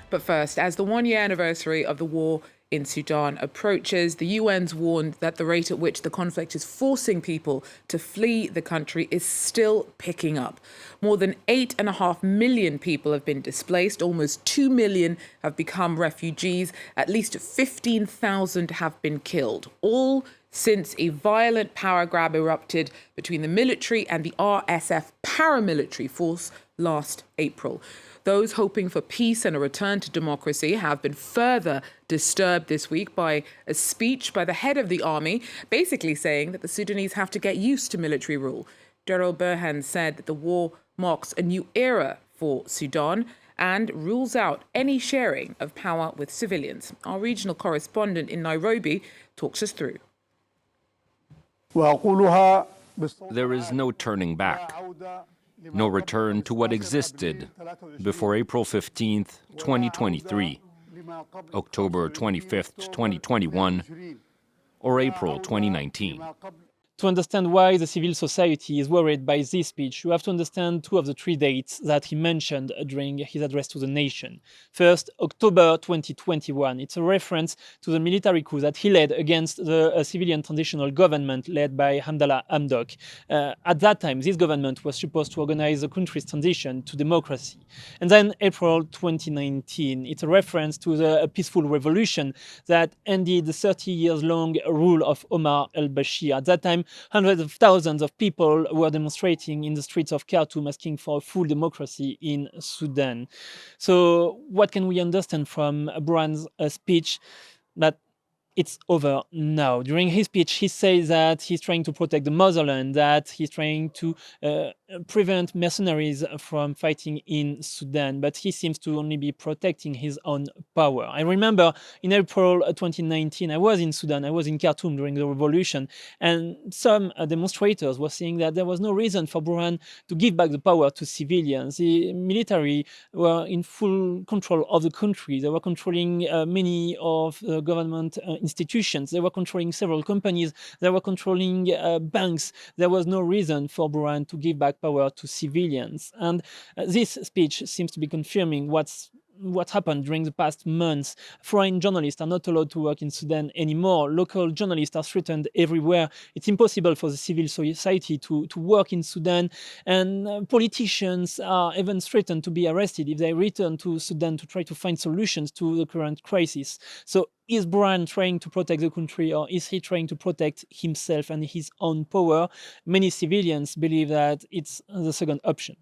But first, as the one-year anniversary of the war in Sudan approaches, the UN's warned that the rate at which the conflict is forcing people to flee the country is still picking up. More than 8.5 million people have been displaced. Almost 2 million have become refugees. At least 15,000 have been killed, all since a violent power grab erupted between the military and the RSF paramilitary force last April. Those hoping for peace and a return to democracy have been further disturbed this week by a speech by the head of the army, basically saying that the Sudanese have to get used to military rule. al-Burhan said that the war marks a new era for Sudan and rules out any sharing of power with civilians. Our regional correspondent in Nairobi talks us through. There is no turning back, no return to what existed before April 15th, 2023, October 25th, 2021, or April 2019. To understand why the civil society is worried by this speech, you have to understand two of the three dates that he mentioned during his address to the nation. First, October 2021. It's a reference to the military coup that he led against the civilian transitional government led by Hamdallah Hamdok. At that time, this government was supposed to organize the country's transition to democracy. And then April 2019. It's a reference to the peaceful revolution that ended the 30 years long rule of Omar al-Bashir. At that time, hundreds of thousands of people were demonstrating in the streets of Khartoum asking for full democracy in Sudan. So what can we understand from Burhan's speech? That it's over now. During his speech, he says that he's trying to protect the motherland, that he's trying to prevent mercenaries from fighting in Sudan, but he seems to only be protecting his own power. I remember in April 2019, I was in Sudan, I was in Khartoum during the revolution, and some demonstrators were saying that there was no reason for Burhan to give back the power to civilians. The military were in full control of the country. They were controlling many of the government institutions. They were controlling several companies. They were controlling banks. There was no reason for Burhan to give back power to civilians. And this speech seems to be confirming what happened during the past months. Foreign journalists are not allowed to work in Sudan anymore. Local journalists are threatened everywhere. It's impossible for the civil society to work in Sudan. And politicians are even threatened to be arrested if they return to Sudan to try to find solutions to the current crisis. So is Burhan trying to protect the country, or is he trying to protect himself and his own power? Many civilians believe that it's the second option.